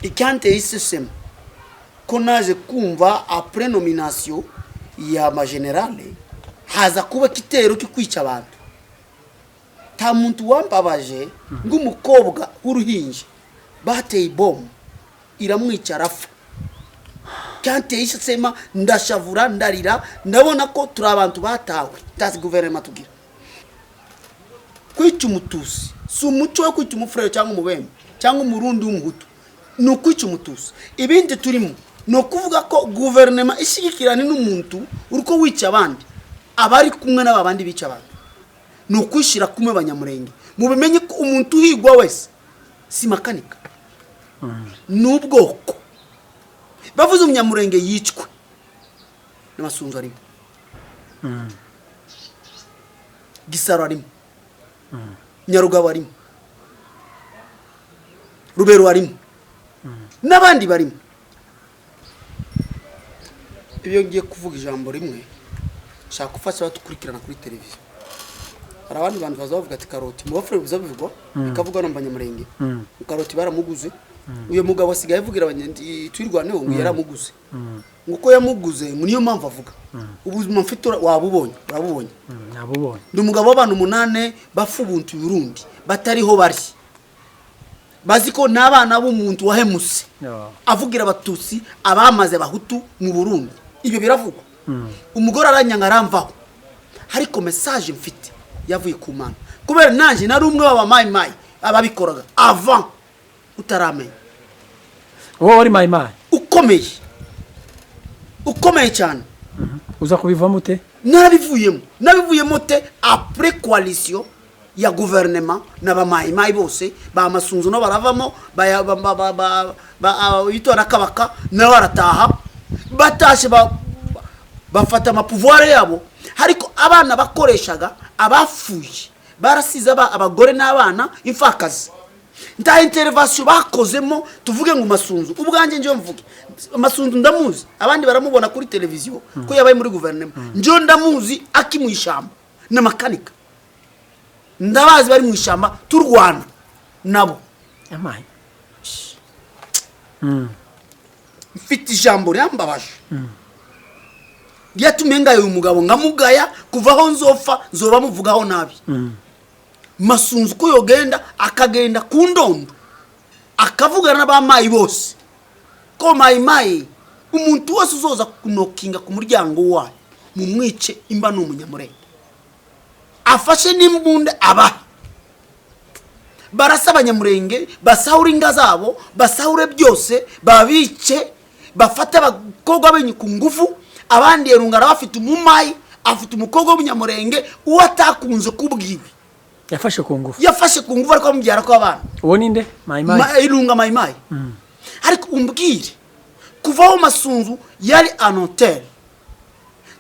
ikante isesema ko naje kumva après nomination ya ma generale haza kuba kitero kikwica abantu ta muntu wambabaje ngumukobwa w'uruhinje bateye bombe iramwica rafa kante isesema ndashavura ndarira ndabona ko turi abantu batawe tazi guverinoma tugira kwica umutusi si umuco wo kwica umufurere cyangwa umubembe cyangwa umurundi w'umuhutu no kwica umutusi ibindi turimo no kuvuga ko guverinoma ishigikirana n'umuntu uriko wica abandi abari kumwe n'abandi bica abantu no kwishira kumwe banyamurenge mu bimenye ko umuntu higwa wese si makanika n'ubwoko bavuze umunyamurenge yicwe n'amasunzu arimo Gisaro arimo Nyarugabo arimo Rubero arimo n'abandi barimo ibyo ngiye kuvuga ijambo rimwe shaka gufasha batukurikirana kuri televiziyo hari abandi bantu bazavuga ati karoti mu bafure bizabivugwa ikavuga n'abanyamurenge karoti baramuguze uyo mugabo asigaye avugira abanyandi twirwaneho ngo yaramuguze nguko yamuguze niyo mpamvu avuga ubuzima mfite wabubonye nabubonye ndi umugabo w'abantu 8 bafubuntu Burundi batariho bari baziko nabana b'umuntu wahemuse avugira abatutsi abamaze abahutu mu Burundi ibyo biravugwa umugore aranyanga aramvaho ariko message mfite yavuye ku Mana kubera nanje nari umwe baba mayi ababikoraga avant utaramenya wowe wari mayi ukomeye cyane uza kubivamo ute nabivuyemo te après coalition ya gouvernement n'abamayi bose ba masunzu no baravamo yitora kabaka na barataha batashe bafata ama pouvoir yabo hariko abana bakoreshaga abafuye barasiza abagore n'abana imfakazi nta intervention bakozemo tuvuge ngo masunzu ubwanje nje mvuge masunzu ndamuzi abandi baramubona kuri televiziyo ko yabaye muri gouvernement nje ndamuzi akimwishamba na makanika ndabazi bari mu ishamba turwana nabo amaye mfite ijambo ryambabaje ryatumenga uyu mugabo ngamugaya kuvaho nzoba muvugaho nabi masunzu ko yogenda akagenda ku ndondo akavugana n'abamayi bose ko mayi umuntu wose uzoza kunokinga ku muryango wayo mu mwice imba n'umunyamurenge afashe n'imbunde aba barasa abanyamurenge basahure inga zabo basahure byose babice bafata abakobwa benyu ku ngufu abandi yerungara bafite umumayi afite umukobwa w'umunyamurenge uwo atakunze kubwiwe yafashe ku ngufu ariko amubyara ko abana uwo ninde mayi irunga mayi ariko umbwire kuvaho masunzu yari anotel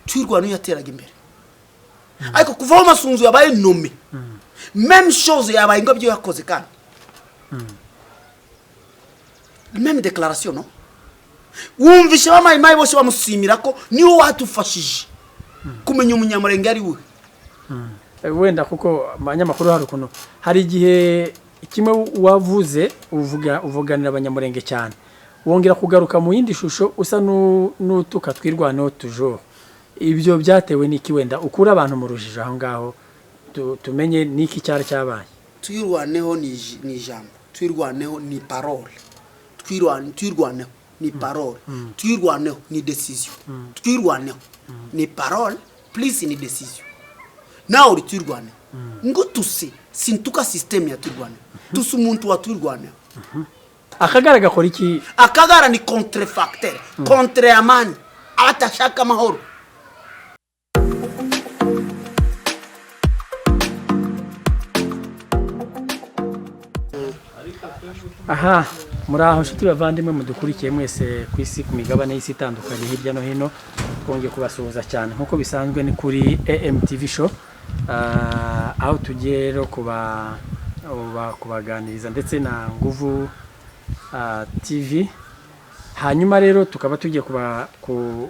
twirwa no yateraga imbere ariko kuvaho masunzu yabaye nome même chose yabaye ngo byo yakoze kandi même déclaration no wumvishe bamayi bose bamusimira ko niwo watufashije kumenya umunyamurenge ari we wenda kuko abanyamakuru hari kuno hari igihe kimwe wavuze uvuganira abanyamurenge cyane wongera kugaruka mu yindi shusho usa n'utuka twirwaneho toujours ibyo byatewe n'iki wenda ukura abantu mu rujijo aho ngaho tumenye niki cyari cyabaye twirwaneho ni jambo twirwaneho ni parole twirwaneho ni parole twirwaneho ni decision twirwaneho ni parole plus ni decision nawe uri twirwaneho ngo tuse sintuka system ya twirwaneho tusu umuntu wa twirwaneho akagara gakora iki akagara ni contrefacteur contre amani atashaka amahoro aha muri aho nshuti bavandimwe mudukurikiye mwese ku isi ku migabane y'isi itandukanye hirya no hino twongeye kubasuhuza cyane nkuko bisanzwe ni kuri AMTV show aho tugiye rero kubaganiriza ndetse na Nguvu TV hanyuma rero tukaba tugiye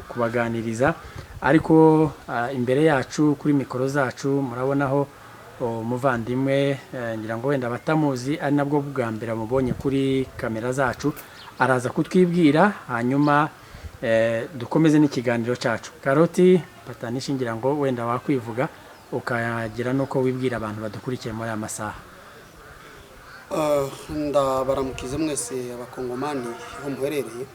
kubaganiriza ariko imbere yacu kuri mikoro zacu murabonaho umuvandimwe ngira ngo wenda batamuzi ari nabwo bwa mbere mubonye kuri kamera zacu araza kutwibwira hanyuma dukomeze n'ikiganiro cyacu. Karoti Mpatanishi ngira ngo wenda wakwivuga ukagira nuko wibwira abantu badukurikiye muri aya masaha. Ndabaramukize mwese abakongomani aho muherereye.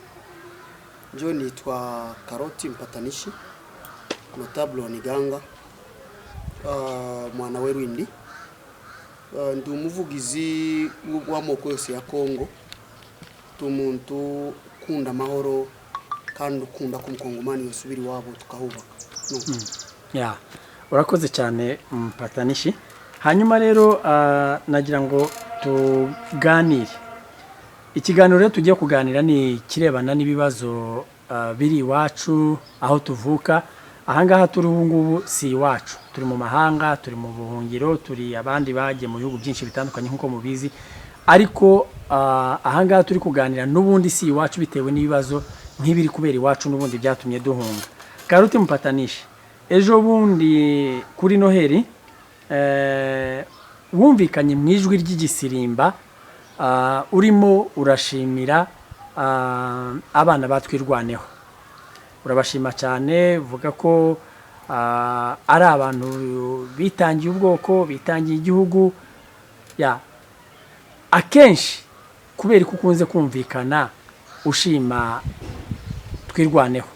Njye nitwa Karoti Mpatanishi, notable Oniganga, mwana w'Rwindi. Ndi umuvugizi w'amoko yose ya Kongo, tumuntu ukunda amahoro kandi ukunda ko umukongomani yosubira iwabo tukahubaka. Urakoze cyane Mpatanishi. Hanyuma rero nagira ngo tuganire. Ikiganiro rero tugiye kuganira ni kirebana n'ibibazo biri iwacu aho tuvuka. Ahangaha turi ngubu si iwacu, turi mu mahanga, turi mu buhungiro, turi abandi bagiye mu bihugu byinshi bitandukanye nkuko mubizi, ariko ahangaha turi kuganira n'ubundi si iwacu bitewe n'ibibazo nk'ibiri kubera iwacu n'ubundi byatumye duhunga. Karoti Mpatanishi, ejo bundi kuri Noheli wumvikanye mu ijwi ry'igisirimba urimo urashimira abana batwirwaneho. Urabashima cyane, vuga ko ari abantu bitangiye ubwoko, bitangiye igihugu. Akenshi kubera ko ukunze kumvikana ushima twirwaneho,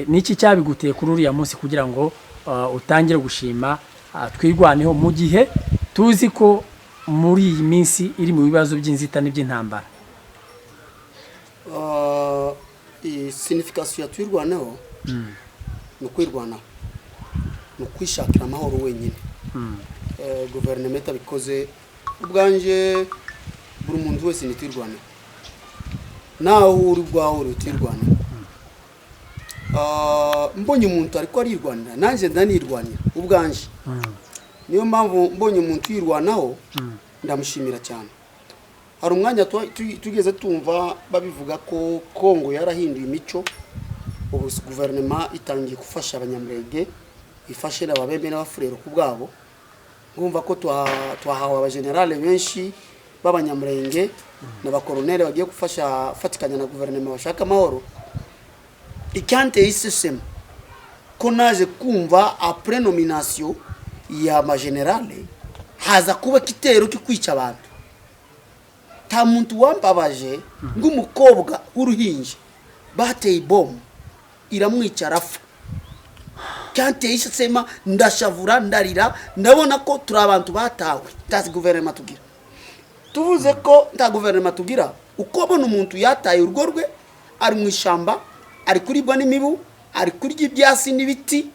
niki cyabiguteye kuri uriya munsi kugira ngo utangire gushima twirwaneho mu gihe tuzi ko muri iyi minsi iri mu bibazo by'inzitane by'intambara? Signification ya twirwaneho ni kwirwanaho, ni kwishakira amahoro wenyine. Guverinoma bikoze ubwanje buri muntu wese ni twirwaneho, nawe uri bwawe uri twirwaneho. Mbonye umuntu ariko arirwanira nanjye ndanirwanira ubwanje. Niyo mpamvu mbonye umuntu yirwanaho ndamushimira cyane. Hari umwanya tugeze tumva babivuga ko Kongo yarahinduye imico, ubu guverinoma itangiye gufasha abanyamurenge, ifashe n'ababembe n'abafurero ku bwabo. Ngumva ko twahawe abagenerale benshi b'abanyamurenge n'abakoloneli bagiye gufasha fatikanya na guverinoma bashaka amahoro. Ikante isesema ko naje kumva après nomination ya magenerale haza kuba kitero kikwica abantu. Ta muntu wambabaje ng'umukobwa w'uruhinja bateye bombe iramwica rafa. Kante isesema ndashavura ndarira, ndabona ko turi abantu batawe tazi guverinoma tugira. Tuvuze ko nta guverinoma tugira, uko bona umuntu yataye urugo rwe ari mu ishamba, ari kuribwa n'imibu, ari kurya ibyasi n'ibiti,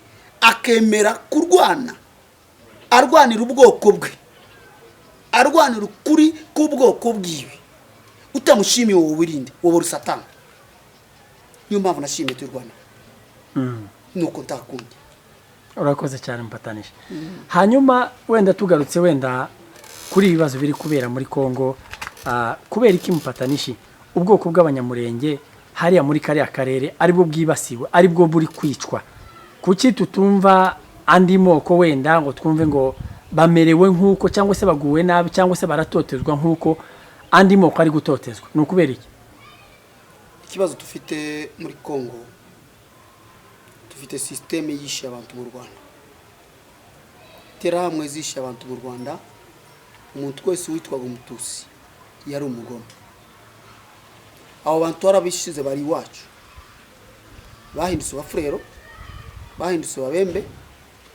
akemera kurwana, arwanira ubwoko bwe, arwanira ukuri k'ubwoko bwiwe, utamushimiye wowe wirinde wowe rusatana. Niyo mpamvu nashimiye twirwana nuko ntakundi. Urakoze cyane Mpatanishi. Hanyuma wenda tugarutse wenda kuri ibibazo biri kubera muri Kongo, kubera iki Mpatanishi ubwoko bw'abanyamurenge hariya muri kariya karere aribwo bwibasiwe, aribwo buri kwicwa? Kuki tutumva andi moko wenda ngo twumve ngo bamerewe nk'uko cyangwa se baguwe nabi cyangwa se baratotezwa nk'uko andi moko ari gutotezwa? Ni ukubera iki? Ikibazo dufite muri Kongo, dufite systeme yishe abantu mu Rwanda, terahamwe zishe abantu mu Rwanda. Umuntu wese witwaga Umutusi yari umugome. Abo bantu barabishize bari iwacu, bahindutse abafurero, bahindutse ababembe,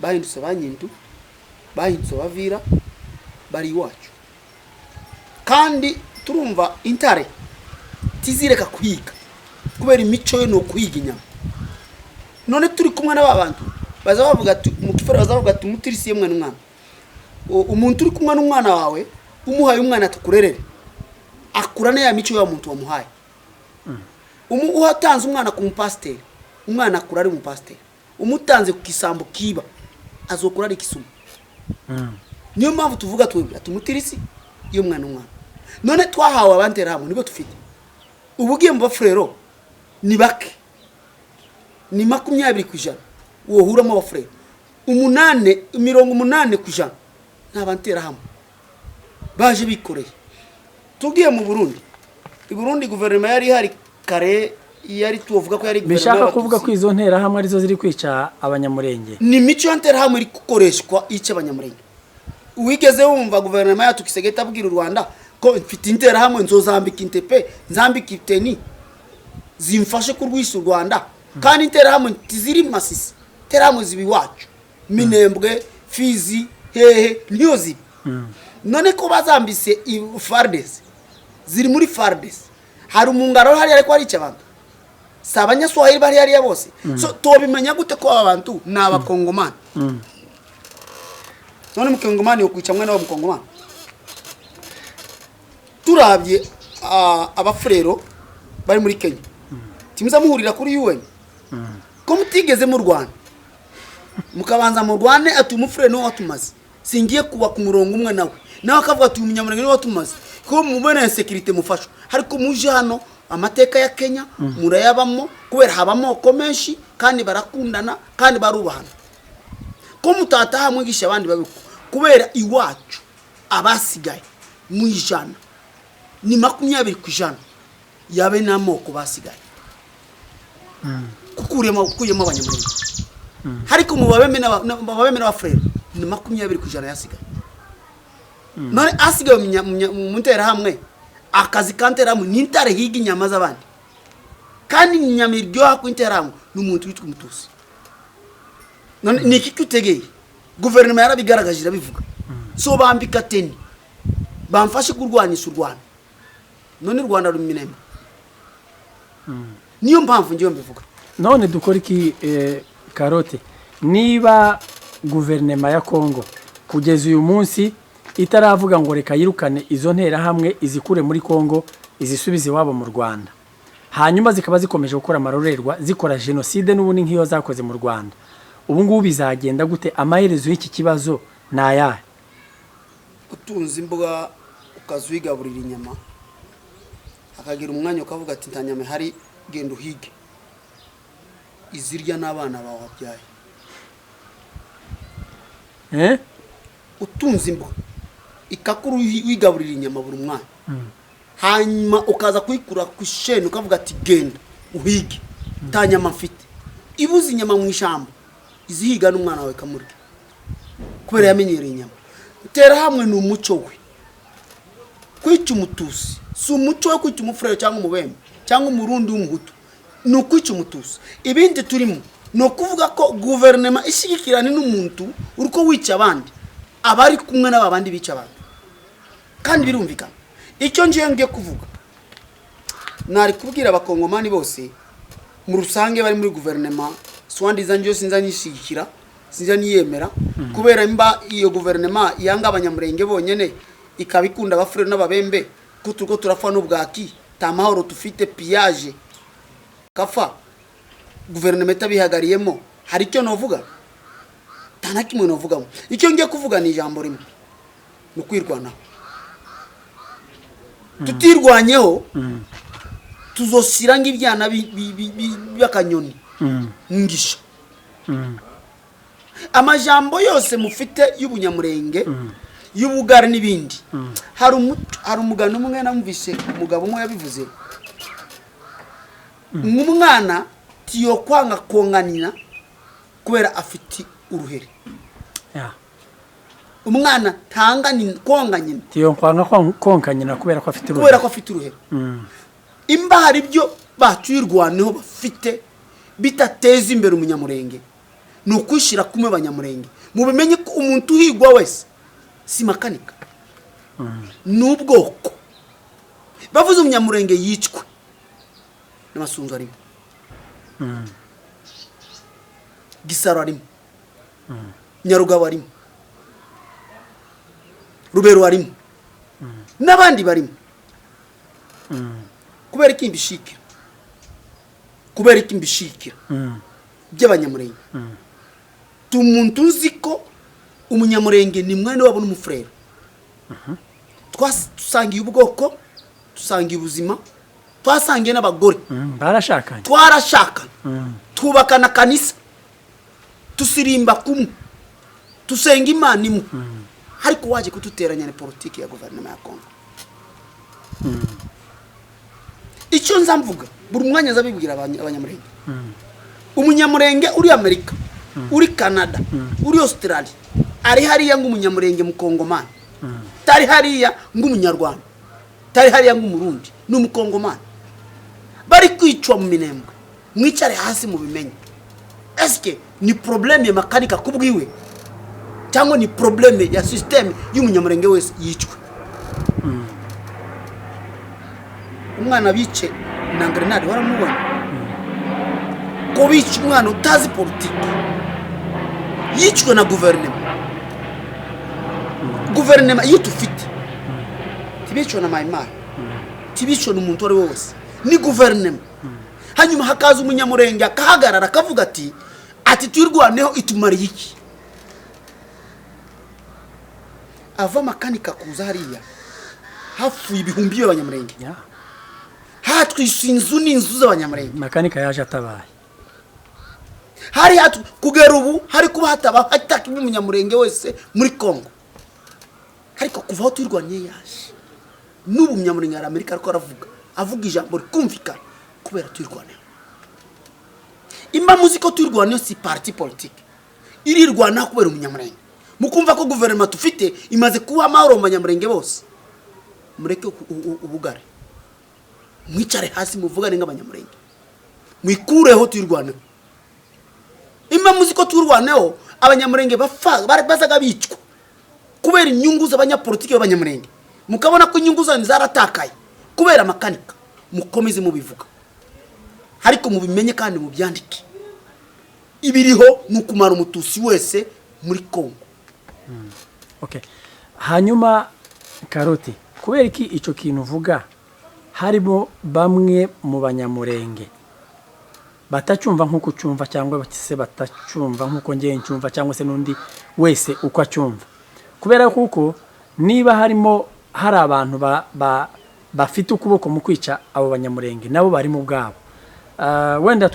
bahindutse abanyindu, bahindutse abavira, bari iwacu. Kandi turumva intare tizireka kwiga kubera imico yo no kwiga inyama. None turi kumwe n'aba bantu baza bavuga ati mu kifara baza bavuga ati umutirisiye mwana n'umwana. Umuntu uri kumwe n'umwana wawe umuhaye umwana atakurerere, akurane ya mico ya muntu wamuhaye. Uhatanze umwana ku mupasiteri, umwana akura ari umupasiteri. Umutanze ku kisambo kiba azokura ari kisumu. Niyo mpamvu tuvuga twebwe ati umutirisi iyo mwana n'umwana. None twahawe abantera hamwe nibo tufite. Ubugiye mu bafurero ni bake, ni 20% wohuramo abafurero. 80% n'abantera hamwe baje bikoreye tugiye mu Burundi i Burundi guverinoma yari hari kare yari tuvuga ko yari bishaka kuvuga ko izo ntera hamwe arizo ziri kwica abanyamurenge ni mico y'antera hamwe iri gukoreshwa ica abanyamurenge wigeze wumva guverinoma yacu Kisegeta abwira u Rwanda ko mfite intera hamwe nzozambika intepe nzambika iteni zimfashe kurwisa u Rwanda kandi intera hamwe tiziri Masisi intera hamwe zibi wacu Minembwe Fizi hehe niyo zibi none ko bazambise FARDC ziri muri FARDC hari umungaro hari ariko ari cyabanga sabanya Swahili bari yari bose so tobimenya gute ko abantu n'abakongomani none mukongomani ukwica mwe n'abakongomani turabye abafrero bari muri Kenya timuza muhurira kuri UN ko mutigeze mu Rwanda mukabanza mu Rwanda ati umufrero no watumaze singiye kuba ku murongo umwe nawe akavuga ati umunyamurenge no watumaze ko mubona security mufasho hariko muje hano amateka ya Kenya murayabamo kubera habamo komenshi kandi barakundana kandi barubahana ko mutataha mwigisha abandi babiko kubera iwacu abasigaye mu ijana ni 20% yabe namoko basigaye kuyemo abanyamurenge hariko mubabeme n'abafrere ni 20% yasigaye none asigaye mu ntera hamwe akazi kantera hamwe n'intare higa inyama z'abandi kandi inyama iryoha ku intera hamwe n'umuntu witwa umutusi none niki kutegeye guverinoma yarabigaragaje irabivuga so bambika teni bamfashe kurwanisha u Rwanda none u Rwanda ruminema niyo mpamvu ngiye mbivuga none dukora iki Karote niba guverinoma ya Kongo kugeza uyu munsi itaravuga ngo reka yirukane izo ntera hamwe izikure muri Kongo izisubize wabo mu Rwanda hanyuma zikaba zikomeje gukora amarorerwa zikora genocide n'ubundi nk'iyo zakoze mu Rwanda ubu ngubu bizagenda gute amaherezo y'iki kibazo nayahe utunze imbuga ukazuyigaburira inyama akagira umwanya ukavuga ati ntanyame hari gendo hige izirya n'abana bawe wabyaye utunze imbuga ikakuru wigaburira inyama buri mwanya hanyuma ukaza kuyikura ku shene ukavuga ati genda uhige ntanyama mfite ibuze inyama mu ishyamba izihiga n'umwana wawe kamurya kubera yamenyereye inyama utera hamwe ni umuco we kwica umutusi si umuco wo kwica umufurere cyangwa umubembe cyangwa umurundi w'umuhutu ni ukwica umutusi ibindi turimo ni ukuvuga ko guverinoma ishyigikirana n'umuntu uriko wica abandi abari kumwe n'abandi bica abandi kandi birumvikana icyo ngiye kuvuga nari kubwira abakongomani bose mu rusange bari muri guverinoma swandiza njyo sinzanyishikira sinzaniyemera kubera imba iyo guverinoma yanga abanyamurenge bonyene ikabikunda abafurere n'ababembe kutuko turafa n'ubwaki tamahoro tufite pillage kafa guverinoma itabihagariyemo hari icyo novuga tanakimwe novugamo icyo ngiye kuvuga ni ijambo rimwe no kwirwanaho tutirwanyeho tuzosira ng'ibyana by'akanyoni ngisha amajambo yose mufite y'ubunyamurenge y'ubugari n'ibindi hari umugano umwe namvise umugabo umwe yabivuze umwana tiyo kwanga konganina kubera afite uruhere umwana tangani konganyina tiyo kwanga konkanyina kubera ko afite uruhere imba hari byo bacuyirwaneho bafite bitateza imbere umunyamurenge no kwishira kumwe abanyamurenge mubimenye ko umuntu uhigwa wese si makanika n'ubwoko bavuze umunyamurenge yicwe n'amasunzu arimo Gisaro arimo Nyarugabo arimo Rubero arimo n'abandi barimo kubera iki mbishikira by'abanyamurenge tumuntu uziko umunyamurenge ni mwene wabo n'umufrere twasangiye ubwoko tusangiye ubuzima twasangiye n'abagore twarashakanye twubakana kanisa tusirimba kumwe tusenga imana imwe ariko waje kututeranya ni politiki ya guverinoma ya Kongo. Icyo nzamvuga buri mwanya zabibwira abanyamurenge. Umunyamurenge uri Amerika, uri Canada, uri Australia, ari hariya ng'umunyamurenge mu Kongomani. Tari hariya ng'umunyarwanda, tari hariya ng'umurundi, n'umukongomani. Bari kwicwa mu minembwe. Mwicare hasi mu bimenye. Eske ni problème ya makanika kubwiwe cyangwa ni problème ya système y'umunyamurenge wese yicwe? Umwana bice na grenade waramubona ko bice umwana utazi politiki yicwe na guverinoma iyo tufite tibicwa na Maimai, tibicwa n'umuntu wari wose, ni guverinoma. Hanyuma hakaza umunyamurenge akahagarara akavuga ati twirwaneho itumariye iki? Ava makanika kuza hariya hafuye ibihumbi y'abanyamurenge, hatwishe inzu n'inzu z'abanyamurenge. Makanika yaje atabaye, hari kugera ubu hari kuba hataba hataka umunyamurenge wese muri Kongo. Ariko kuva aho twirwanye yaje n'ubu umunyamurenge ari Amerika ariko avuga ijambo rikumvikana kubera twirwaneho. Imba muziko twirwaneho si parti politique irirwana kubera umunyamurenge. Mukumva ko guverinoma tufite imaze kuba amahoro mu banyamurenge bose. Mureke ubugare, mwicare hasi muvugane nk'abanyamurenge, mwikureho twirwaneho. Imba muziko twirwaneho abanyamurenge bazaga bicwa kubera inyungu z'abanyapolitiki b'abanyamurenge. Mukabona ko inyungu zani zaratakaye kubera makanika. Mukomeze mubivuga ariko mubimenye kandi mubyandike. Ibiriho nukumara umutusi wese muri Kongo. Okay. Hanyuma Karoti, kubera iki ico kintu uvuga harimo bamwe mu banyamurenge batacumva nkuko ucumva cyangwa batise batacumva nkuko ngiye ncumva cyangwa se nundi wese uko acumva? Kubera kuko niba hari abantu bafite ukuboko mu kwica abo banyamurenge nabo bari mu bwabo. Wenda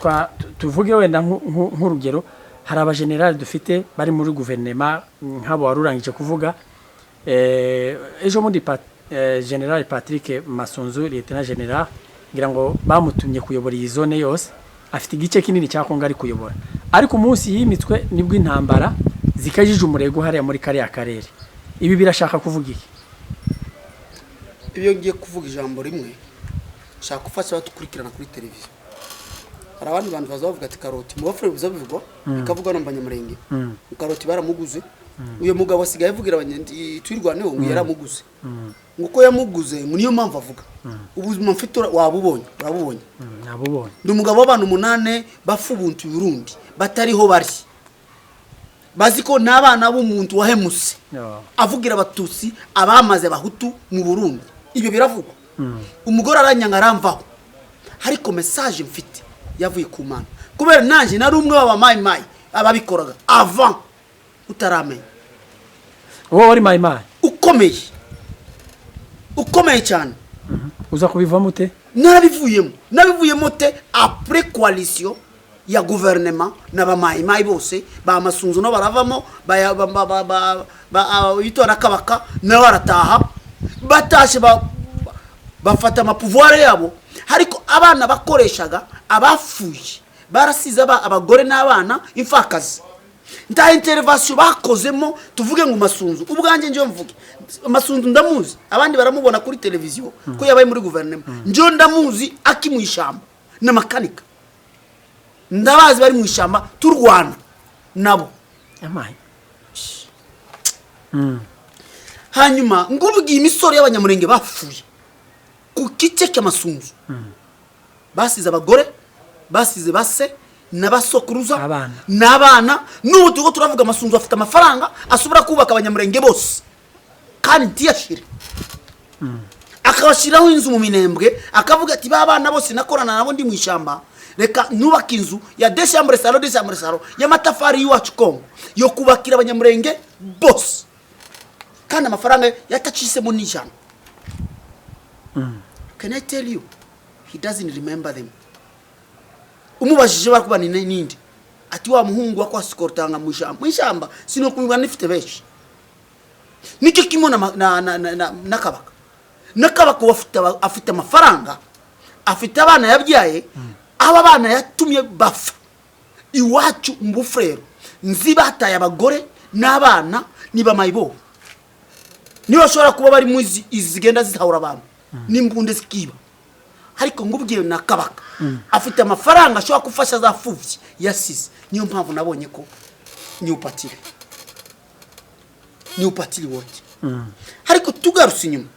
tuvuge wenda nk'urugero, hari abagenerali dufite bari muri guverinoma nk'abo warurangije kuvuga. Ejo muri General Patrick Masunzu, Lieutenant General, ngira ngo bamutumye kuyobora iyi zone yose, afite igice kinini cya Kongo ari kuyobora. Ariko umunsi yimitswe nibwo intambara zikajije umurego hariya muri kariya karere. Ibi birashaka kuvuga iki? Ibyo ngiye kuvuga ijambo rimwe shaka gufasha batukurikirana kuri televiziyo. Hari abandi bantu bazavuga ati Karoti mu bafure bizabivugwa bikavuga no mbanyamurenge. Karoti baramuguze, uyo mugabo asigaye avugira abanyandi twirwaneho ngo yaramuguze. Nguko yamuguze ngo niyo mpamvu avuga. Ubuzima mfite wabubonye, urabubonye. Nabubonye. Ndi umugabo w'abantu 8 bafubuntu Burundi batariho bari. Baziko nabana b'umuntu wahemuse. Avugira abatutsi abamaze abahutu mu Burundi. Ibyo biravugwa. Umugore aranyanga aramvaho. Hariko message mfite yavuye ku Mana. Kubera nanje nari umwe w'abamayi ababikoraga avant utaramenya. Wowe wari mayi ukomeye cyane. Uza kubivamo ute? Nabivuyemo te après coalition ya gouvernement n'abamayi bose ba Masunzu no baravamo bitora kabaka na barataha batashe bafata amapouvoir yabo. Hariko abana bakoreshaga abafuye barasiza abagore n'abana imfakazi. Nta intervention bakozemo tuvuge ngo Masunzu ubwanje nje mvuge Masunzu ndamuzi, abandi baramubona kuri televiziyo ko yabaye muri guverinoma. Nje ndamuzi akimwishamba na makanika, ndabazi bari mwishamba turwana nabo amaye. Hanyuma nguvuga imisoro y'abanyamurenge bafuye ku kice cy'Amasunzu. Basize abagore, basize base n'abasokuruza n'abana. N'ubu tugo turavuga Amasunzu afite amafaranga asubira kubaka abanyamurenge bose kandi ntiyashire. Akabashiraho inzu mu minembwe akavuga ati babana bose nakorana nabo ndi mwishamba, reka nubaka inzu ya Desambre Salo y'amatafari y'Iwacu Kongo yo kubakira abanyamurenge bose kandi amafaranga yatachisemo n'ijana. Can I tell you, he doesn't remember them. Umubajije bakubana ninde ati wa muhungu wako asikortanga mwishamba sino kumva nifite beshi nicyo kimwe n'akabaka n'akabaka afite amafaranga afite abana yabyaye aba bana yatumye bafa iwacu mu bufrero nzi bataye abagore n'abana niba mayibo niba bashobora kuba bari mu zigenda zitahura abantu n'imbunde zikiba ariko ngubwiye n'akabaka afite amafaranga ashobora gufasha za fuvyi yasize niyo mpamvu nabonye ko ni upatiri wote ariko tugarutse inyuma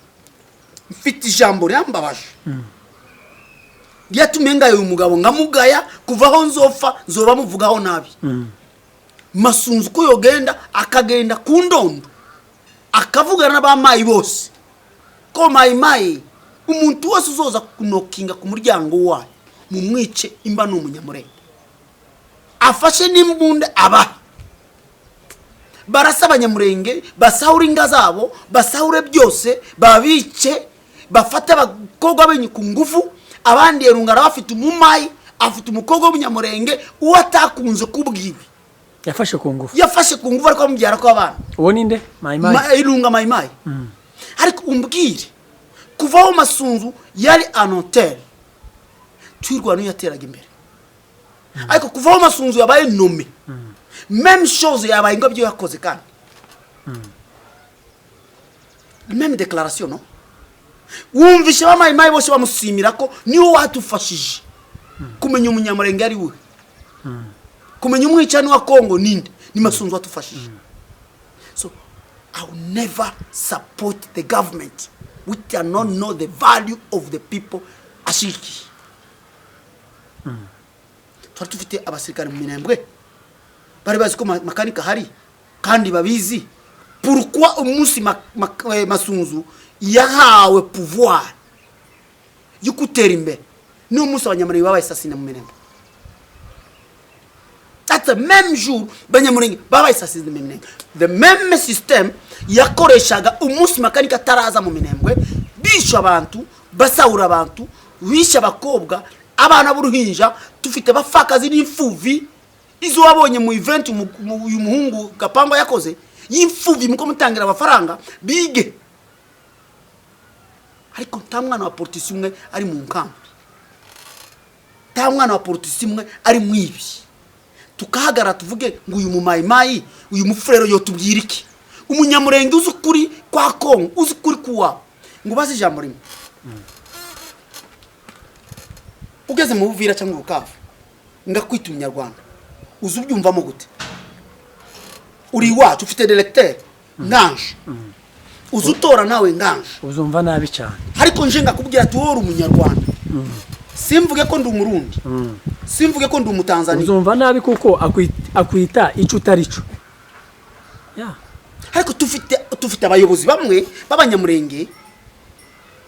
mfite ijambo ryambabaje ryatumye ngayo uyu mugabo ngamugaya kuvaho nzoba muvugaho nabi Masunzu ko yogenda akagenda ku ndondo akavugana n'abamayi bose ko mayi umuntu wese uzoza kunokinga ku muryango wayo mu mwice imba n'umunyamurenge afashe n'imbunde aba barasa abanyamurenge basahure inga zabo basahure byose babice bafata abakobwa benyi ku ngufu abandi yerungara bafite umumayi afite umukobwa w'umunyamurenge uwo atakunze kubwiwe yafashe ku ngufu ariko amubyara ko abana uwo ninde mayi irunga mayi ariko umbwire kuvaho Masunzu yari anotel twirwana yateraga imbere ariko kuvaho Masunzu yabaye nome même chose yabaye ngo byo yakoze kandi même déclaration no wumvishe ba mayi bose bamusimira ko niwo watufashije kumenya umunyamurenge ari we kumenya umwicani wa Kongo ninde ni Masunzu watufashije. So I will never support the government which do not know the value of the people ashiki. Twari tufite abasirikare mu Minembwe bari bazi ko makanika hari kandi babizi pourquoi umunsi Masunzu yahawe pouvoir y'ukutera imbere ni umunsi abanyamurenge babaye assassiné mu Minembwe. That's the même jour banyamurenge babaye assassiné mu Minembwe. The même system yakoreshaga umunsi makanika taraza mu Minembwe bisha abantu basahura abantu bisha abakobwa abana b'uruhinja tufite bafakazi n'imfuvi izo wabonye mu event uyu muhungu Gapango yakoze y'imfuvi muko mutangira amafaranga bige ariko ntamwana wa politisi umwe ari mu nkambi ntamwana wa politisi umwe ari mwibi tukahagara tuvuge ngo uyu mumayimayi uyu mufurero yo tubwira iki umunyamurenge uzi kuri kwa Kongo uzi kuri kuwa ngo bazi ijambo rimwe ugeze mu Buvira cyangwa Bukavu ngakwita umunyarwanda uzi ubyumvamo gute uri wacu ufite directeur nganje uzutora nawe nganje uzumva nabi cyane ariko nje ngakubwira ati wowe umunyarwanda simvuge ko ndi umurundi simvuge ko ndi umutanzania uzumva nabi kuko akwita ico utarico ariko tufite abayobozi bamwe babanyamurenge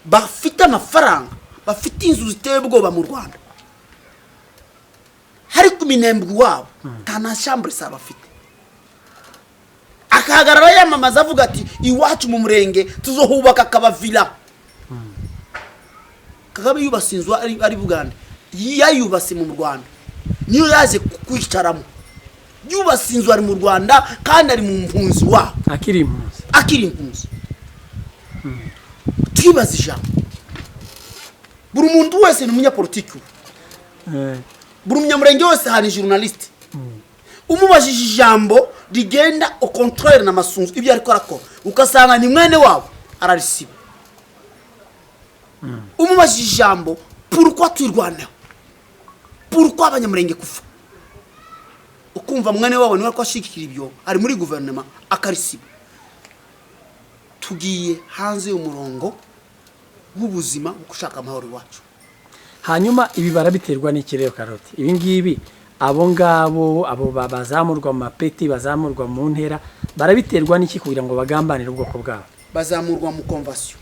bafite amafaranga bafite inzu ziteye ubwoba mu Rwanda ariko Minembwe wabo tana chambre saba bafite akahagarara yamamaza avuga ati iwacu mu murenge tuzohubaka kabavila Kagame yubasinzwa ari Buganda yayubase mu Rwanda niyo yaje kwicaramo yubasinzwa ari mu Rwanda kandi ari mu mpunzi wa akiri impunzi twibaza ijambo buri muntu wese ni umunyapolitiki buri munyamurenge wese hari journaliste umubajije ijambo rigenda au contraire na Masunzu ibyo ariko arakora ukasanga ni mwene wabo ararisiba umubajije ijambo pourquoi twirwanaho pourquoi abanyamurenge kufa ukumva mwene wabo niwe kwashikira ibyo ari muri gouvernement akarisiba tugiye hanze y'umurongo w'ubuzima gushaka amahoro wacu. Hanyuma ibi barabiterwa n'ikirero Karoti ibi ngibi abo ngabo abo bazamurwa mu mapeti bazamurwa mu ntera barabiterwa n'iki kugira ngo bagambanire ubwoko bwabo bazamurwa mu convention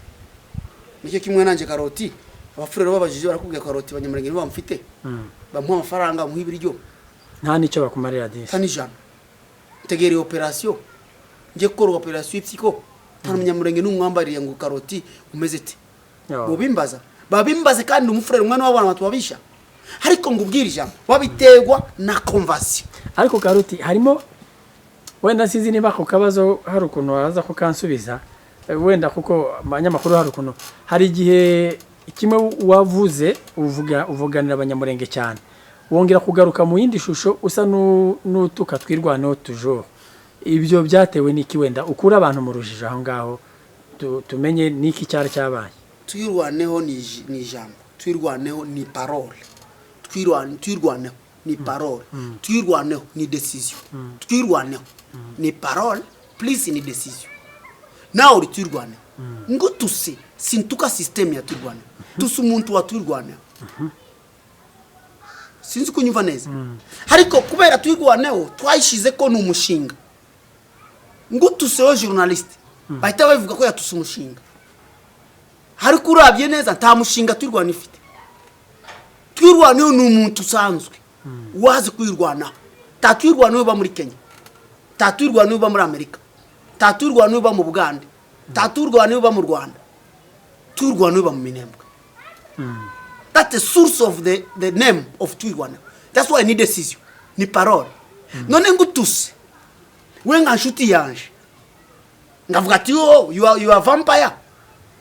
nicyo kimwe nanje Karoti abafurero babajije barakubwiye Karoti banyamurenge niba mfite bamuha amafaranga mu ibiryo nta nicyo bakumarira desi tani jana tegere operation nje gukora operation ipsiko nta munyamurenge n'umwambariye ngo Karoti umeze ite babimbaze kandi umufurero umwana w'abana batubabisha ariko ngubwira ijambo wabiterwa na convention ariko Karoti harimo wenda sinzi niba ako kabazo hari ukuntu waza kukansubiza wenda kuko abanyamakuru hari ukuntu hari igihe kimwe wavuze uvuganira abanyamurenge cyane wongera kugaruka mu yindi shusho usa n'utuka twirwaneho tujoro ibyo byatewe n'iki wenda ukura abantu mu rujijo aho ngaho tumenye n'iki cyari cyabaye twirwaneho ni ijambo twirwaneho ni parole twirwaneho ni parole twirwaneho ni decision twirwaneho ni parole plus ni decision nawe uri twirwaneho ngo tuse sintuka system ya twirwaneho tusi umuntu wa twirwaneho sinzi kunyumva neza ariko kubera twirwaneho twayishize ko ni umushinga ngo tuseho journaliste bahita bavuga ko yatuse umushinga ariko urabye neza nta mushinga twirwana ifite twirwaneho ni umuntu usanzwe wazi kwirwanaho tatwirwaneho uba muri Kenya tatwirwaneho uba muri Amerika tatwirwaneho uba mu Bugande tatwirwaneho uba mu Rwanda twirwaneho uba mu Minembwe. That's the source of the name of twirwaneho. That's why I need decision ni parole none ngutuse we nka nshuti yanje ngavuga ati you are vampire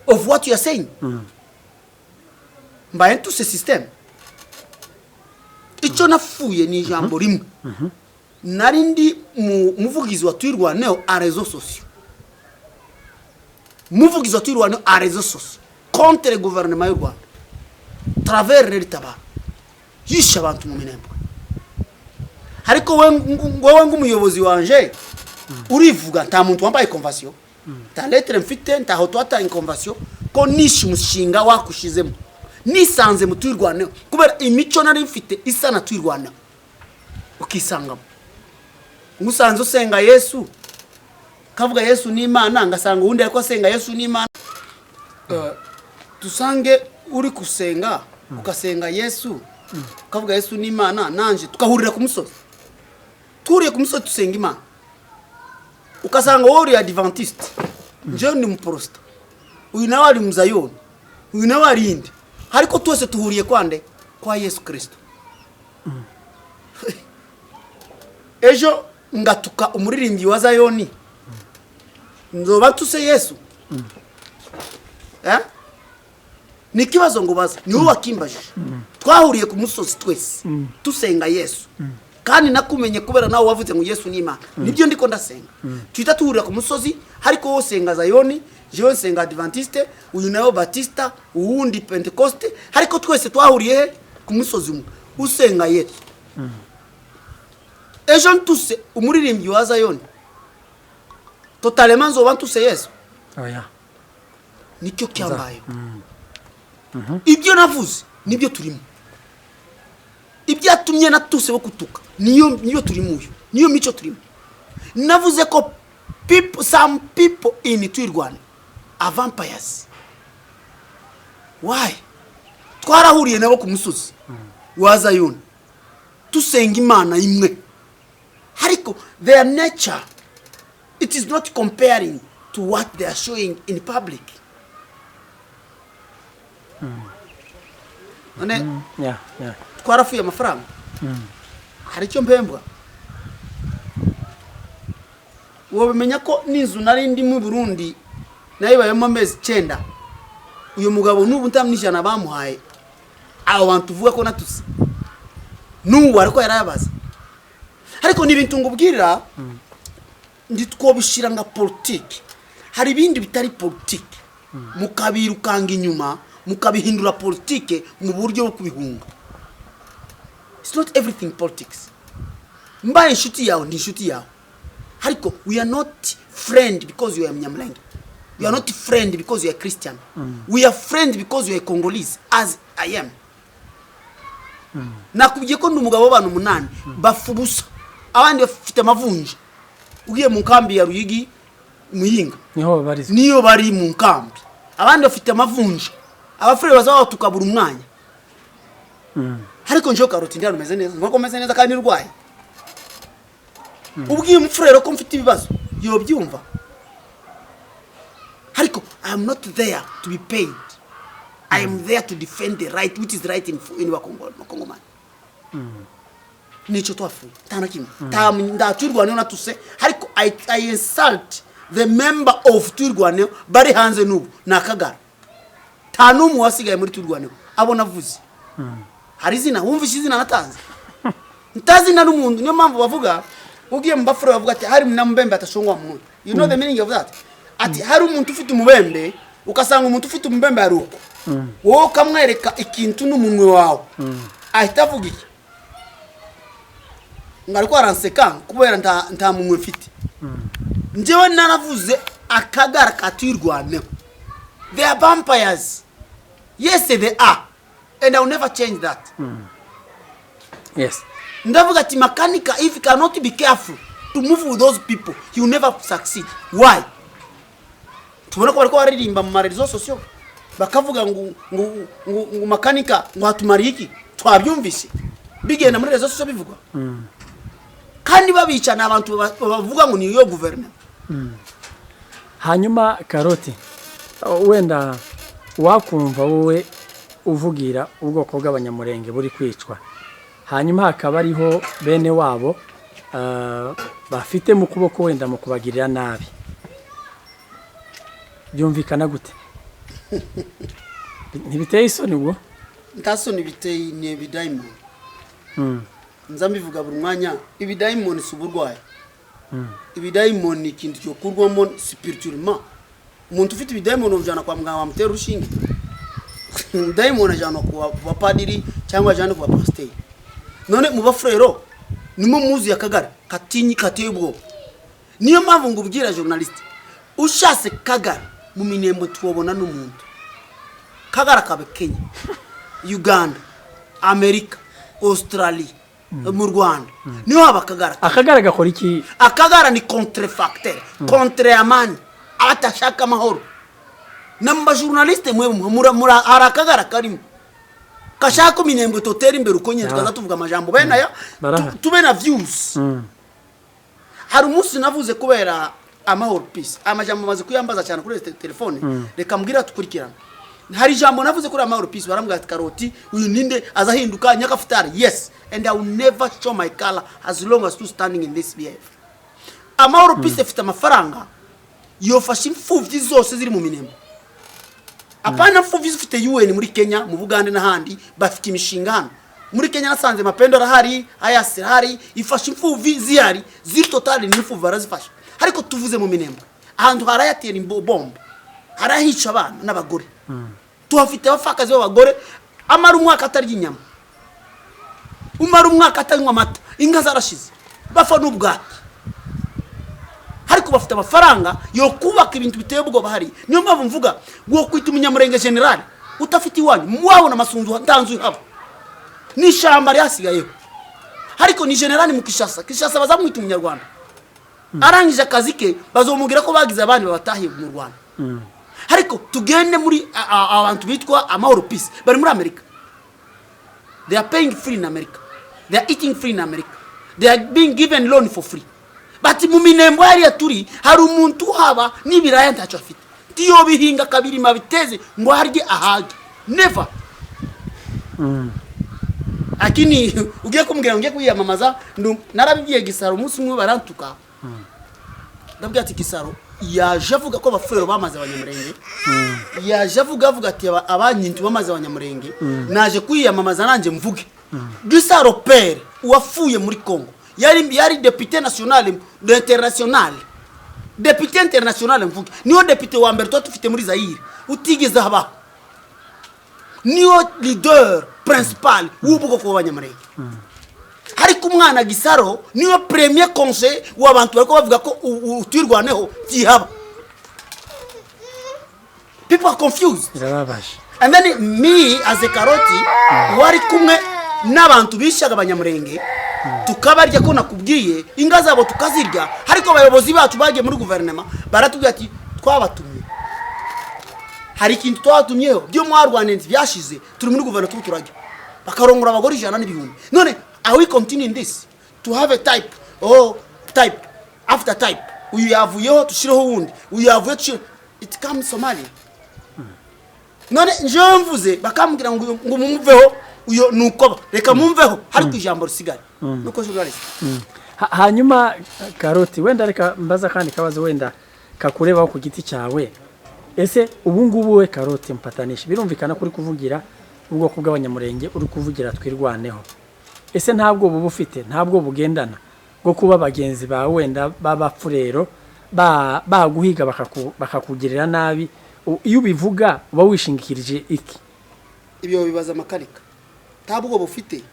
of what you are saying mbaye ntuse system icyo nafuye ni ijambo rimwe nari ndi muvugizi wa twirwaneho a réseaux sociaux muvugizi wa twirwaneho a réseaux sociaux contre le gouvernement y'u Rwanda travers l'État yisha abantu mu Minembwe ariko wowe ngumuyobozi wanje urivuga nta muntu wambaye convention ta lettre mfite ntaho twata convention ko nishi mushinga wakushizemo nisanze mu twirwaneho kubera imico nari mfite isa na twirwaneho ukisangamo ngusanze usenga Yesu kavuga Yesu ni Imana ngasanga undi ariko asenga Yesu ni Imana tusange uri kusenga ukasenga Yesu kavuga Yesu ni Imana nanje tukahurira ku musozi turiye ku musozi tusenga Imana ukasanga wowe uri adventiste nje ni muprosta uyu nawe ari muzayoni uyu nawe ari indi ariko twese tuhuriye kwande kwa Yesu Kristo ejo ngatuka umuririmbyi wa Zayoni nzoba tuse Yesu ni kibazo ngo baza ni wowe wakimbajije twahuriye ku musozi twese tusenga Yesu kandi nakumenye kubera nawe wavuze ngo Yesu ni Imana nibyo ndiko ndasenga twita tuhurira ku musozi ariko wowe senga Zayoni jewe senga Adventiste uyu nawe Batista uwundi Pentecoste ariko twese twahuriye ku musozi umwe usenga Yesu ejo ntuse umuririmbyi wa Zayoni totalement nzoba ntuse Yesu oya nicyo cyambaye ibyo navuze nibyo turimo ibyatumye natuse bo kutuka niyo turimo uyu niyo mico turimo navuze ko some people in twirwane are vampires why twarahuriye nabo ku musozi wa Zayoni tusenga Imana imwe ariko their nature it is not comparing to what they are showing in public. Twarafuye amafaranga hari icyo mpembwa wowe bimenya ko n'inzu nari ndi mu Burundi nayibayemo amezi 9 uyu mugabo n'ubu ntamwijana bamuhaye abo bantu uvuga ko natuse n'ubu ariko yarayabaza ariko n'ibintu ngubwirira ndi twobishira nga politique hari ibindi bitari politique mukabirukanga inyuma mukabihindura politique mu buryo bwo kubihunga. It's not everything politics. Mbaye inshuti yawe ndi inshuti yawe ariko we are not friend because you are Mnyamulenge. We are not friend because you are Christian. We are friend because you are Congolese as I am. Nakubwiye ko ndumugabo w'abantu 8 bafubusa abandi bafite amavunja ugiye mu nkambi ya Ruyigi Muyinga niyo bari mu nkambi abandi bafite amavunja abafure bazaho tukabura umwanya ariko njo karoti ndano meze neza ngo komeze neza kandi rwaye ubwiye umufurero ko mfite ibibazo yo byumva ariko I am not there to be paid. I am there to defend the right which is right in Congo man. nico twafuye tana kimwe ndaturwaneo natuse ariko I insult the member of turwaneo bari hanze nubu nakagara tanumu wasigaye muri turwaneo abo navuze hari zina wumvishe izina natanze ntazi na n'umuntu niyo mpamvu bavuga ugiye mu bafure bavuga ati hari na mubembe atashongwa mu muntu you know the meaning of that ati hari umuntu ufite umubembe ukasanga umuntu ufite umubembe ari uko wowe kamwereka ikintu n'umunwe wawe ahita avuga iki ngariko aranseka kubera nta munwe mfite njyewe naravuze akagara katirwaneho they are vampires yes they are and I will never change that yes ndavuga ati makanika if you cannot be careful to move with those people you will never succeed why tubona ko bariko baririmba mu marezo sociaux bakavuga ngo makanika ngo hatumari iki twabyumvise bigenda muri rezo sociaux bivugwa kandi babicana abantu bavuga ngo ni yo guverinoma hanyuma Karoti wenda wakumva wowe uvugira ubwoko bw'abanyamurenge buri kwicwa hanyuma hakaba ariho bene wabo bafite mu kuboko wenda mu kubagirira nabi byumvikana gute ntibiteye isoni ubwo ntasoni biteye ni ebidaimon nzambivuga buri mwanya ebidaimon si uburwayi ebidaimon ni ikintu cyo kurwamo spirituellement umuntu ufite ebidaimon umujana kwa muganga wamutera urushinge daimon ajana ku bapadiri cyangwa ajana ku bapasteur none mu bafrero nimo muzi yakagara katinyi katebwo niyo mpamvu ngubwira journalist ushase kagara mu minembo twobona n'umuntu kagara kabe Kenya Uganda America Australia mu Rwanda niyo haba akagara gakora iki akagara ni contrefacteur contre amani atashaka amahoro namba journaliste mwe mura harakagara karimo kashaka minembo totera imbere uko nyine twaza tuvuga amajambo bena ya tube na views hari umunsi navuze kubera amahoro peace amajambo maze kuyambaza cyane kuri telefone reka mbwira tukurikirana hari jambo navuze kuri amahoro peace barambwa ati Karoti uyu ninde azahinduka nyakafutari yes and I will never show my color as long as you standing in this behalf amahoro peace afite amafaranga yofasha imfuvyi zose ziri mu minembo apana mfuvyi zifite UN muri Kenya mu Bugande n'ahandi bafite imishinga hano muri Kenya nasanze mapendo arahari ayase hari ifasha imfuvyi zihari ziri totally ni imfuvyi barazifasha ariko tuvuze mu minembo ahantu harayatera bombe harahica abana n'abagore tuhafite abafakazi b'abagore amara umwaka atarya inyama umara umwaka atanywa amata inka zarashize bafa n'ubwaki ariko bafite amafaranga yo kubaka ibintu biteye ubwo bahari niyo mpamvu mvuga ngo kwita umunyamurenge general utafite iwanyu mwabona amasunzu ntanzu haba ni shamba ryasigayeho ariko ni general mu Kishasa bazamwita umunyarwanda arangije akazi ke bazomubwira ko bagize abandi babatahiye mu Rwanda ariko tugende muri abantu bitwa amahoro peace bari muri America they are paying free in America they are eating free in America they are being given loan for free but mu minembo yari yaturi hari umuntu haba nibiraya ntacho afite tiyo bihinga kabiri mabiteze ngo harye ahage never akini ugiye kumbwira ngiye kuyamamaza narabigiye Gisaro umunsi umwe barantuka ndabwira ati Gisaro yaje avuga ko abafurero bamaze abanyamurenge yaje avuga ati abanyintu bamaze abanyamurenge naje kwiyamamaza nanje mvuge Gisaro père wafuye muri Congo yari député national international député international mvuge niyo député wa mbere tufite muri Zaire utigeze haba niyo leader principal w'ubugo ko banyamurenge ariko umwana Gisaro niyo premier conseil w'abantu bariko bavuga ko utirwaneho tihaba people are confused and then me as a Karoti wari kumwe n'abantu bishaga abanyamurenge tukabarya ko nakubwiye inga zabo tukazirya ariko abayobozi bacu bagiye muri guverinoma baratubwira ati twabatumye hari ikintu twabatumyeho byo mwarwanenzi byashize turi muri guverinoma turajya bakarongora abagore 100 none are we continuing this to have a type type after type uyavuyeho tushireho wundi uyavuye it comes Somalia none nje mvuze bakambwira ngo mumuveho uyo nuko reka mumveho hari kwijambo rusigara nuko journalist hanyuma Karoti wenda reka mbaza kandi kabazo wenda kakurebaho ku giti cyawe ese ubu ngubu we Karoti mpatanisha birumvikana kuri kuvugira ubwoko bw'abanyamurenge uri kuvugira twirwaneho ese ntabwo bubu ufite ntabwo bugendana bwo kuba bagenzi ba wenda babapfurero baguhiga bakakugirira nabi iyo ubivuga uba wishingikirije iki ibyo bibaza makanika ntabwo bufite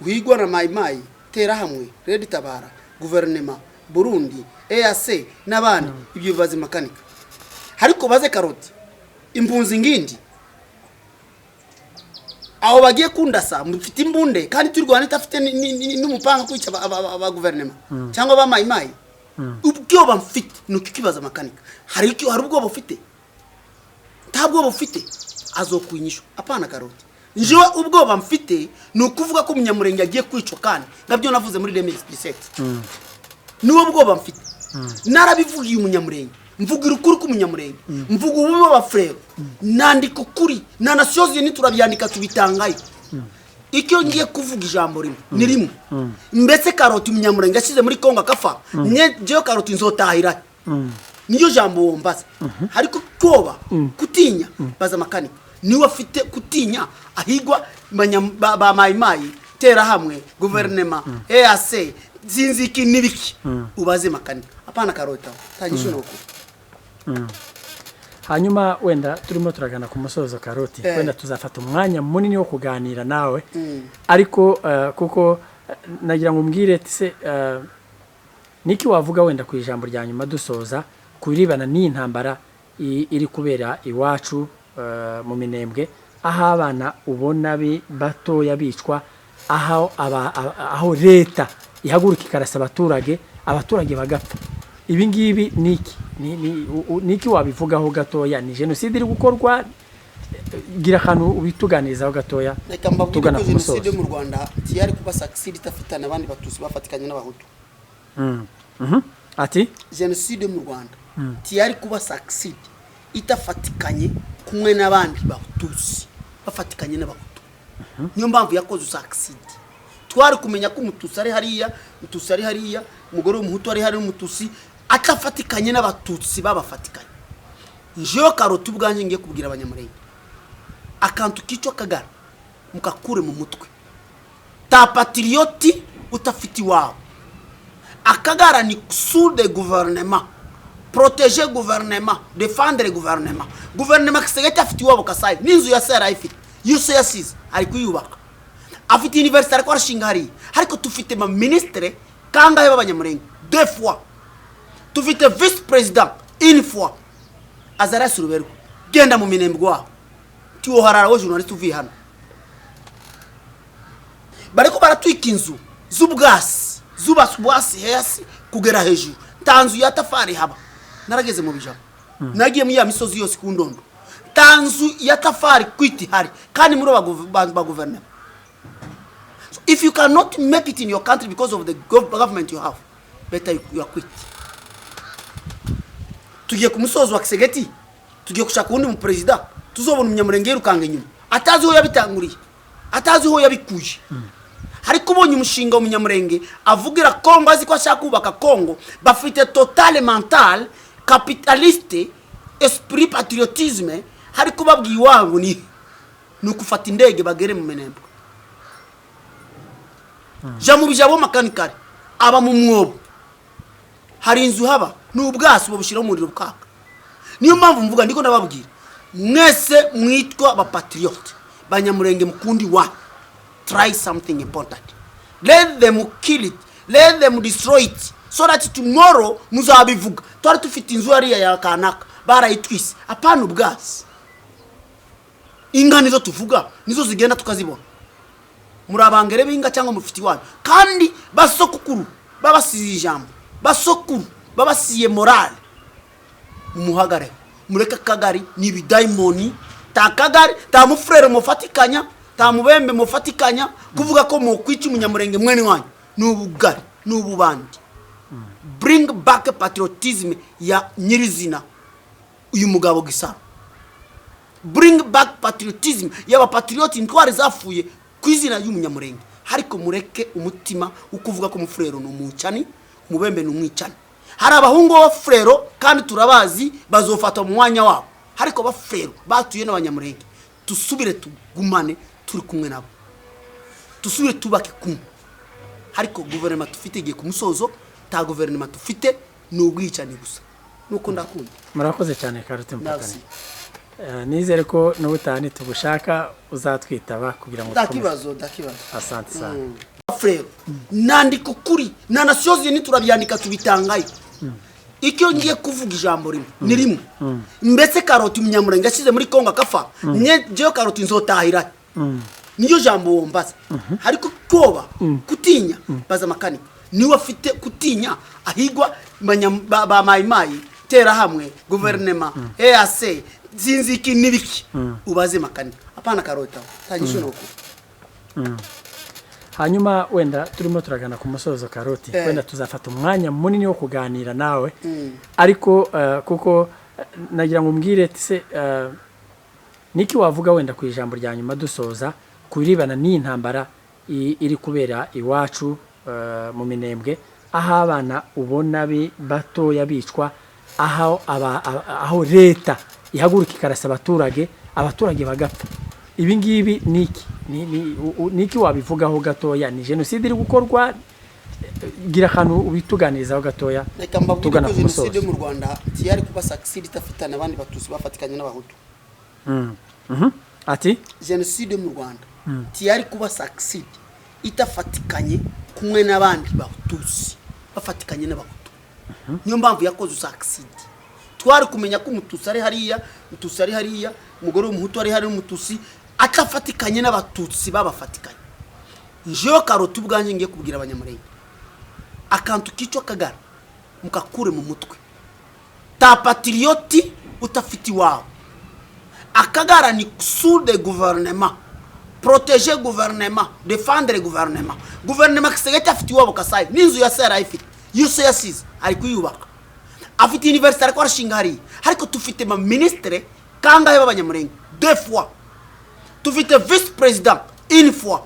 guhigwa na mayimayi tera hamwe Red Tabara guverinoma Burundi EAC n'abandi ibyo bibaza makanika hariko baze Karoti impunzi ngindi aho bagiye kundasa mufite imbunde kandi turwana itafite n'umupanga kwica aba guverinoma cyangwa ba mayimayi ubwo bamfite nuko kibaza makanika hari ubwo bufite ntabwo bufite azokwinyisho apana Karoti njiwe ubwo bamfite nukuvuga ko umunyamurenge agiye kwico kandi ngabyo navuze muri 2017 nuwo bwo bamfite narabivugiye umunyamurenge mvugira ukuri ku munyamurenge mvuga ububi b'abafrero nandika ukuri na nasozi ni turabyandika tubitangaye icyo ngiye kuvuga ijambo rimwe ni rimwe mbese Karoti umunyamurenge ashize muri Kongo akafa nje Karoti nzotahira niyo jambo wombaza hariko koba kutinya baza makanika niwe afite kutinya ahigwa ba mayimayi tera hamwe guverinoma EAC zinziki nibiki ubaze makanika apana Karoti tangisho nuko hanyuma wenda turimo turagana ku musozo Karoti wenda tuzafata umwanya munini wo kuganira nawe ariko kuko nagira ngo mbwire se niki wavuga wenda ku ijambo rya nyuma dusoza kubiribana n'intambara iri kubera iwacu mu Minembwe aho abana ubona batoya bicwa aho leta ihaguruka ikarasa abaturage bagapfa ibi ngibi niki wabivugaho gatoya ni genocide iri gukorwa gira ahantu ubituganizaho gatoya tugana ku musozo genocide mu Rwanda tiyari kuba succeed itafitana abandi batusi bafatikanye n'abahutu ati genocide mu Rwanda tiyari kuba succeed itafatikanye kumwe n'abandi batusi bafatikanye n'abahutu niyo mpamvu yakoze succeed twari kumenya ko umutusi ari hariya umugore w'umuhutu ari hari umutusi atafatikanye n'abatutsi babafatikanye njewe Karoti ubwanje ngiye kubwira abanyamurenge akantu kico kagara mukakure mu mutwe ta patrioti utafiti wao akagara ni sous de gouvernement protéger gouvernement défendre gouvernement kisegeta afiti wabo kasaye ninzu ya sera ifite yose yasize ari kuyubaka afite université ariko arashinga hariko tufite ma ministre kangahe b'abanyamurenge 2 fois tufite vice président une fois azara suruberwa genda mu Minembwe wabo tiwo harara wo journalist uvi hano bariko baratwika inzu zubasubwasi hesi kugera hejuru tanzu ya tafari haba narageze mu bijabo nagiye mu ya misozi yose ku ndondo tanzu ya tafari kwiti hari kandi muri ba guverinoma. So if you cannot make it in your country because of the government you have, better you are quit. Tugiye ku musozo wa Kisegeti, tugiye kushaka undi mu president, tuzobona umunyamurenge yirukanga inyuma. Atazi ho yabitanguriye, atazi ho yabikuje. Hari kubonye umushinga w'umunyamurenge avugira Kongo azi ko ashaka kubaka Kongo, bafite total mental capitaliste, esprit patriotisme, hari kubabwiye wangu ni ukufata indege bagere mu Minembwe. Jamu bijabo makanikari aba mu mwobo. Hari inzu haba n'ubwasi bubushira mu muriro bukaka. Niyo mpamvu mvuga ndiko ndababwira mwese mwitwa aba patriote banyamurenge mukundi wa try something important. Let them kill it, let them destroy it, so that tomorrow muzabivuga twari tufite inzu ariya ya kanaka barayitwise apana ubwasi. Inga nizo tuvuga nizo zigenda tukazibona murabangere binga cyangwa mufiti wanyu kandi basokukuru babasiye ijambo basokuru babasiye morale umuhagare mureka kagari ni bidaimoni ta kagari ta mufrere mufatikanya ta mubembe mufatikanya kuvuga ko mu kwica umunyamurenge mwene wanyu n'ubugari n'ububandi. Bring back patriotism ya nyirizina uyu mugabo Gisaro. Bring back patriotism y'aba patrioti intwari zafuye kwizina y'umunyamurenge ariko mureke umutima ukuvuga ko mufrero no mucani mubembe no mwicani hari abahungu b'abafrero kandi turabazi bazofata mu mwanya wabo ariko bafrero batuye n'abanyamurenge tusubire tugumane turi kumwe nabo tusubire tubake kumwe ariko guverinoma tufite igiye ku musozo ta guverinoma tufite n'ubwicani gusa nuko ndakunda murakoze cyane Karuti Mpakane nizere ko n'ubutani tugushaka uzatwitaba kugira ngo ndakibazo asante sana frero nandika ukuri na nasozi ni turabyandika tubitangayo icyo ngiye kuvuga ijambo rimwe ni rimwe mbese Karoti umunyamurenge ashize muri Kongo akafa nyejo Karoti nzotahira niyo jambo wombaza ariko koba kutinya baza makanika niwe afite kutinya ahigwa ba mayimayi tera hamwe guverinoma EAC zinziki nibiki ubaze makanika apana Karoti tanyisho nuko hanyuma wenda turimo turagana ku musozo Karoti wenda tuzafata umwanya munini wo kuganira nawe ariko kuko nagira ngo mbwire se niki wavuga wenda ku ijambo rya nyuma dusoza kubiribana n'intambara iri kubera iwacu mu Minembwe aho abana ubona batoya bicwa aho leta ihaguruka ikarasa abaturage bagapfa ibi ngibi niki wabivugaho gatoya ni genocide iri gukorwa gira akantu ubituganirizaho gatoya tugana ku musozo genocide mu Rwanda tiyari kuba succeed itafitana abandi batusi bafatikanye n'abahutu ati genocide mu Rwanda tiyari kuba succeed itafatikanye kumwe n'abandi batusi bafatikanye n'abahutu niyo mpamvu yakoze succeed twari kumenya ko umutusi ari hariya umugore w'umuhutu ari hari umutusi atafatikanye n'abatutsi babafatikanye njewe Karoti ubwanje ngiye kubwira abanyamurenge akantu kico kagara mukakure mu mutwe ta patrioti utafiti wao akagara ni sous de gouvernement protéger gouvernement défendre gouvernement kisegeta afiti wabo kasaye ninzu ya sera ifiti yose yasize ari kuyubaka afiti université ariko arashingari ariko tufite ma ministre kangahe b'abanyamurenge 2 fois tufite vice président une fois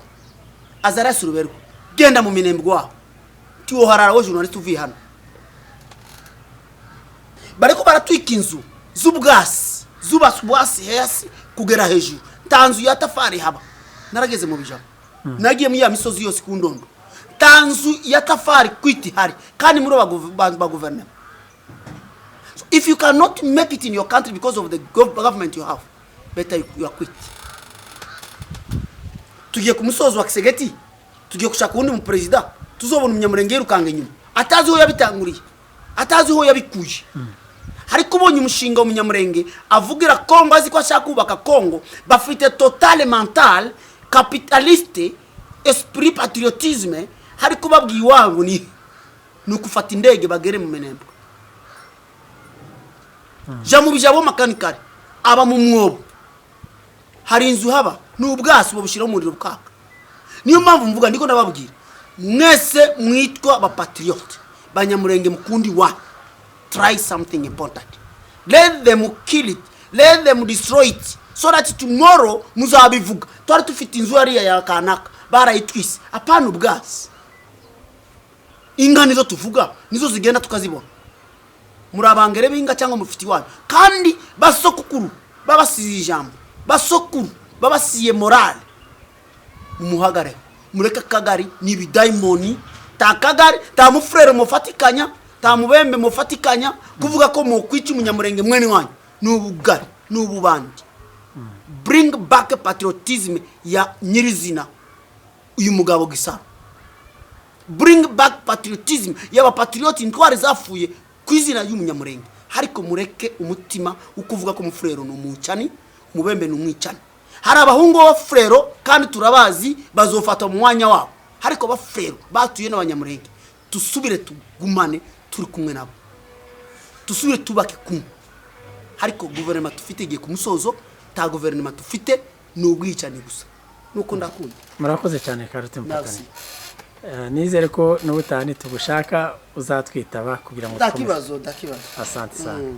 azara suruberwa genda mu Minembwe wao tiwo harara wo journalist uvi hano bariko baratwika inzu zubasubwasi hesi kugera hejuru tanzu ya tafari haba narageze mu bijamo nagiye mu ya misozi yose ku Ndondo tanzu ya tafari kwiti hari kandi muri ba guverinoma. So if you cannot make it in your country because of the government you have, better you are quit. Tugiye ku musozo wa Kisegeti, tugiye kushaka undi mu president, tuzobona umunyamurenge rukanga inyuma. Atazi ho yabitanguriye, atazi ho yabikuje. Hari kubonye umushinga w'umunyamurenge avugira Kongo azi ko ashaka kubaka Kongo, bafite total mental capitaliste, esprit patriotisme, hari kubabwiye wangu ni ukufata indege bagere mu Minembwe. Jamu bijabo makanikari aba mu mwobo. Hari inzu haba n'ubwasi bobushira mu muriro bukaka. Niyo mpamvu mvuga ndiko ndababwira mwese mwitwa ba patriote banyamurenge mukundi wa try something important. Let them kill it, let them destroy it, so that tomorrow muzabivuga twari tufite inzu yari ya kanaka barayitwise apana ubwasi. Inga nizo tuvuga nizo zigenda tukazibona murabangere binga cyangwa mufiti wanyu kandi basokukuru babasiye ijambo basokuru babasiye morale umuhagare mureka kagari ni bidaimoni ta kagari ta mufrere mufatikanya ta mubembe mufatikanya kuvuga ko mu kwica umunyamurenge mwene wanyu n'ubugari n'ububandi. Bring back patriotism ya nyirizina uyu mugabo Gisaro. Bring back patriotism yaba patrioti ntware zafuye kwizina y'umunyamurenge hariko mureke umutima ukuvuga ko mufrero no mucani mubembe no mwicani. Hari abahungu b'abafrero kandi turabazi bazofata mu mwanya wabo hariko bafrero batuye n'abanyamurenge tusubire tugumane turi kumwe nabo tusubire tubake kumwe hariko guverinoma tufite igiye ku musozo ta guverinoma tufite n'ubwicani gusa nuko ndakunda. Murakoze cyane Karuti Mpakane. Nizere ko n'ubutani tugushaka uzatwitaba kugira ngo ndakibazo asante sana.